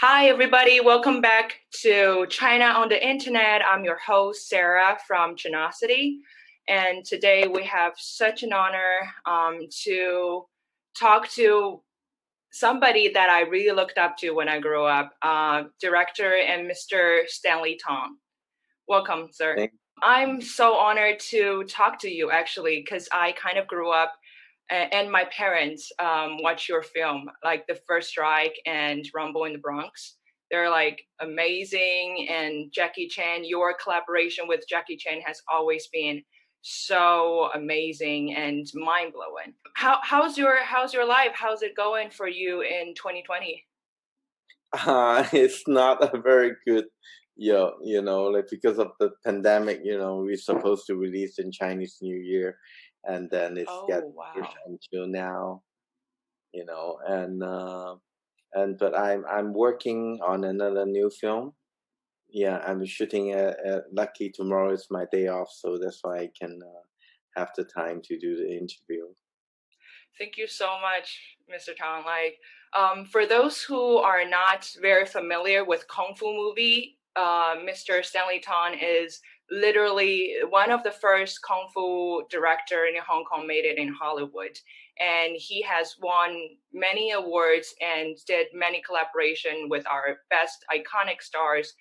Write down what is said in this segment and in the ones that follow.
Hi, everybody. Welcome back to China on the Internet. I'm your host, Sarah from CHINOSITY. And today we have such an honor to talk to somebody that I really looked up to when I grew up, director and Mr. Stanley Tong. Welcome, sir. Thank I'm so honored to talk to you, actually, because I kind of grew up and my parents watch your film, like The First Strike and Rumble in the Bronx. They're like amazing, and Jackie Chan, your collaboration with Jackie Chan has always been so amazing and mind blowing. How's your life? How's it going for you in 2020? It's not a very good, like because of the pandemic, we're supposed to release in Chinese New Year, and then it's got Oh pushed wow. until now, and but I'm working on another new film. Yeah, I'm shooting. Lucky tomorrow is my day off, so that's why I can have the time to do the interview. Thank you so much, Mr. Tong. Like, for those who are not very familiar with Kung Fu movie, Mr. Stanley Tong is literally one of the first Kung Fu director in Hong Kong made it in Hollywood. And he has won many awards and did many collaboration with our best iconic stars,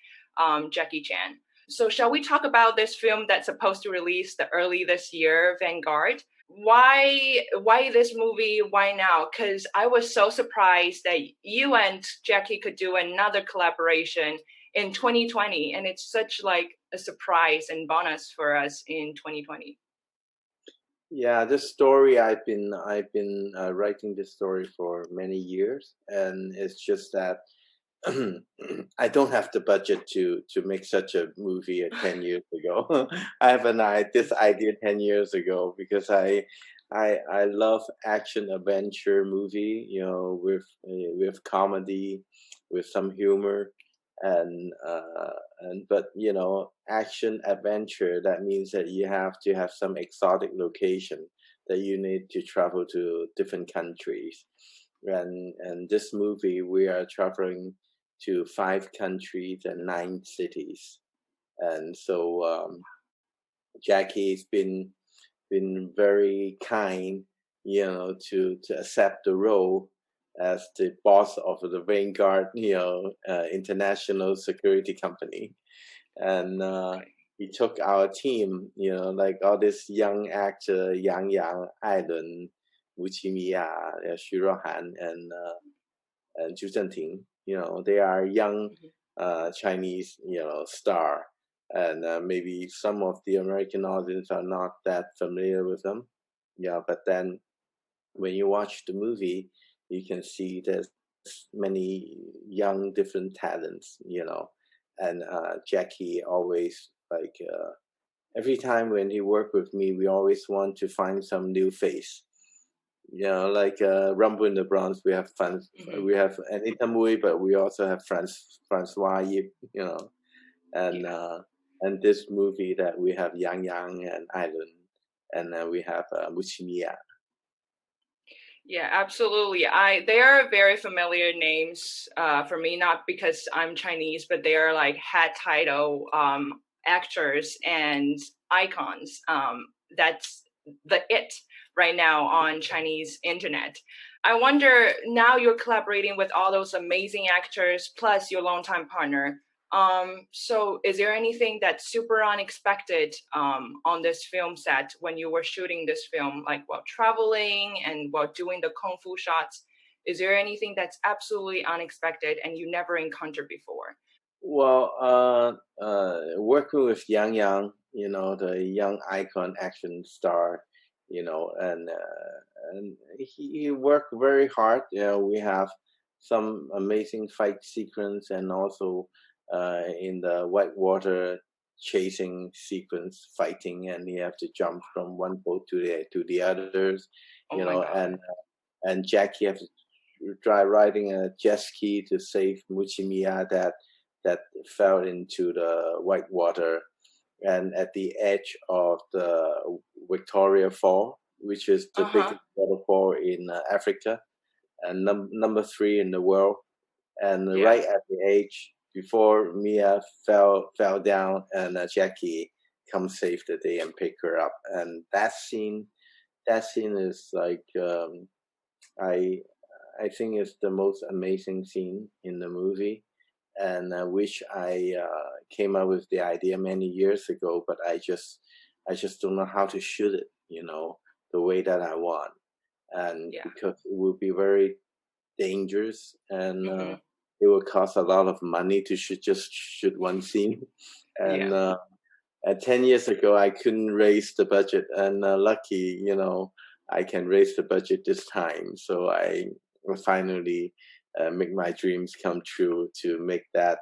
Jackie Chan. So shall we talk about this film that's supposed to release early this year, Vanguard? Why this movie, why now? Because I was so surprised that you and Jackie could do another collaboration in 2020, and it's such like a surprise and bonus for us in 2020. Yeah, this story I've been writing this story for many years, and it's just that I don't have the budget to make such a movie 10 years ago. I have this idea 10 years ago because I love action adventure movie, with comedy, with some humor, and but action adventure, that means that you have to have some exotic location, that you need to travel to different countries, and this movie we are traveling to 5 countries and 9 cities, and so Jackie's been very kind, to accept the role as the boss of the Vanguard, international security company, and Okay. he took our team, like all this young actor, Yang, Ailun, Wu Qimiya, Xu Rohan, and Zhu Zhenting. They are young Mhm. Chinese, star, and maybe some of the American audience are not that familiar with them. Yeah, but then when you watch the movie, you can see there's many young different talents, and Jackie always like every time when he worked with me, we always want to find some new face. Like Rumble in the Bronx, we have Mhm. we have Anita Mui, but we also have Francois Yip, and Yeah. uh, and this movie that we have Yang and Island, and we have Muchimiya. Yeah, absolutely. They are very familiar names for me, not because I'm Chinese, but they are like head title actors and icons. That's the it right now on Chinese internet. I wonder, now you're collaborating with all those amazing actors plus your longtime partner. So is there anything that's super unexpected on this film set when you were shooting this film, like while traveling and while doing the kung fu shots? Is there anything that's absolutely unexpected and you never encountered before? Well, working with Yang, the young icon action star, and he worked very hard. We have some amazing fight sequence, and also in the whitewater chasing sequence, fighting, and you have to jump from one boat to the others, Oh my God. and Jackie have to try riding a jet ski to save Muchimiya that fell into the white water, and at the edge of the Victoria Fall, which is the Uh huh. biggest waterfall in Africa, and number 3 in the world. and Yeah. right at the age before Mia fell down, and Jackie comes save the day and pick her up. And that scene is like I I think it's the most amazing scene in the movie, and I wish I came up with the idea many years ago, but I just don't know how to shoot it, the way that I want, and Yeah. because it would be very dangerous, and Hmm. it would cost a lot of money to shoot one scene, Yeah. and 10 years ago, I couldn't raise the budget, and lucky, I can raise the budget this time. So I will finally make my dreams come true to make that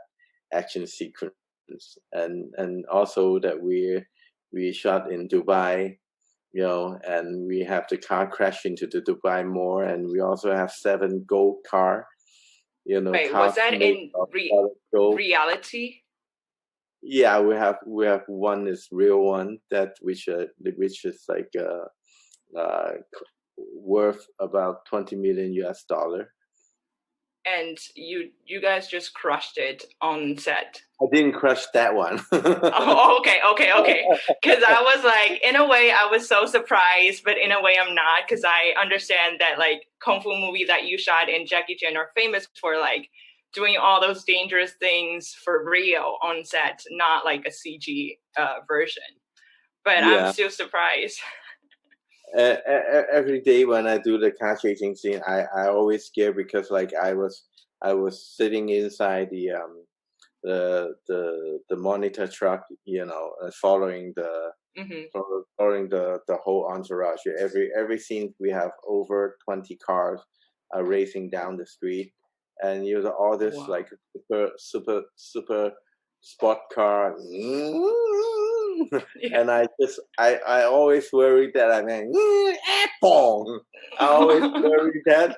action sequence, and also that we shot in Dubai, and we have the car crash into the Dubai Mall, and we also have 7 gold Wait, was cars that made in of solid gold. reality? Yeah, we have one is real one that which is like uh worth about 20 million US dollar. And you guys just crushed it on set. I didn't crush that one. Oh, okay, okay, okay. Because I was like, in a way, I was so surprised, but in a way, I'm not, because I understand that like kung fu movies that you shot in Jackie Chan are famous for like doing all those dangerous things for real on set, not like a CG version. But I'm Yeah. still surprised. Every day when I do the car chasing scene, I always scared because like I was sitting inside the monitor truck, following the Hmm. following the whole entourage. Every scene we have over 20 cars racing down the street, and all this Wow. like super sport car. Yeah. And I always worry that I mean apple. I always worry that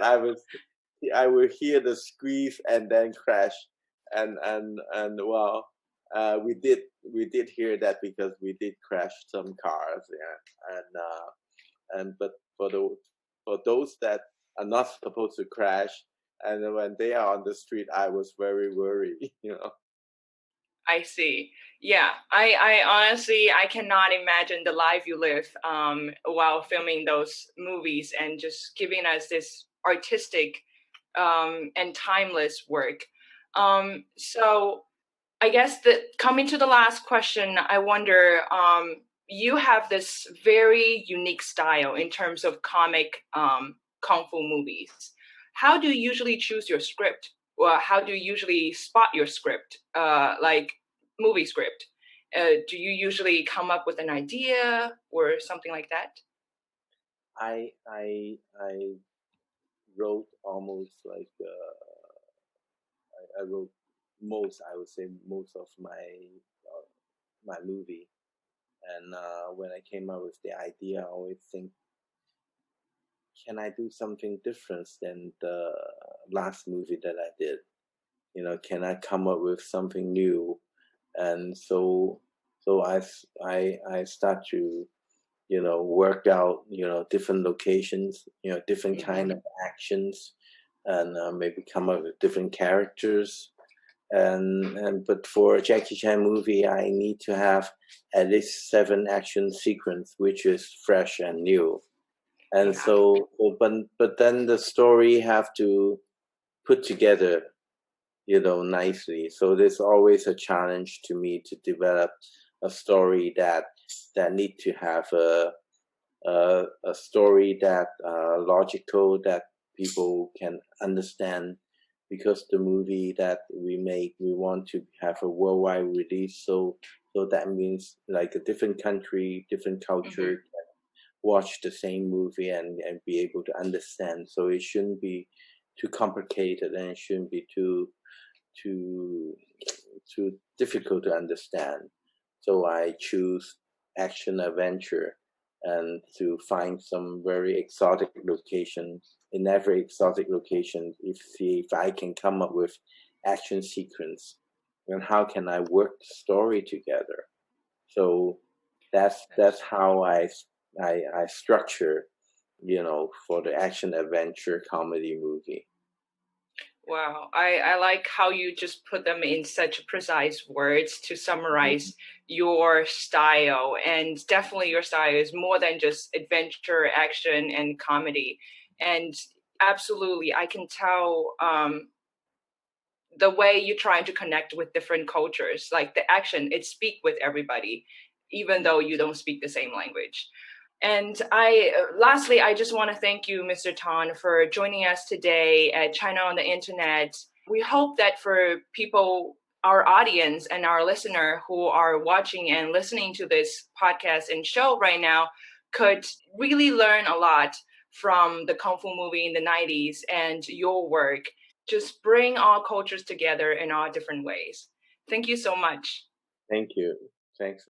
I will hear the squeeze and then crash, and well, we did hear that because we did crash some cars, yeah, and but for those that are not supposed to crash, and when they are on the street, I was very worried, I see. Yeah, I honestly I cannot imagine the life you live while filming those movies and just giving us this artistic and timeless work. So I guess that coming to the last question, I wonder, you have this very unique style in terms of comic kung fu movies. How do you usually choose your script? Or how do you usually spot your script, like movie script? Do you usually come up with an idea or something like that? I wrote almost like I wrote most, I would say most of my movie, and when I came up with the idea, I always think, can I do something different than the last movie that I did? Can I come up with something new? And so I start to work out different locations, different kind Hmm. of actions, and maybe come up with different characters. And but for a Jackie Chan movie, I need to have at least 7 action sequence, which is fresh and new. And Yeah. but then the story have to put together, nicely. So there's always a challenge to me to develop a story that need to have a story that logical, that people can understand, because the movie that we make, we want to have a worldwide release. So that means like a different country, different culture Hmm. can watch the same movie and be able to understand. So it shouldn't be too complicated, and it shouldn't be too too difficult to understand. So I choose action adventure, and to find some very exotic location. In every exotic location, if I can come up with action sequence, then how can I work the story together? So that's how I structure, for the action adventure comedy movie. Wow. I like how you just put them in such precise words to summarize your style. And definitely your style is more than just adventure, action, and comedy. And absolutely, I can tell the way you're trying to connect with different cultures, like the action, it speak with everybody, even though you don't speak the same language. And lastly, I just want to thank you, Mr. Tan, for joining us today at China on the Internet. We hope that for people, our audience and our listener who are watching and listening to this podcast and show right now could really learn a lot from the Kung Fu movie in the 90s and your work. Just bring all cultures together in all different ways. Thank you so much. Thank you. Thanks.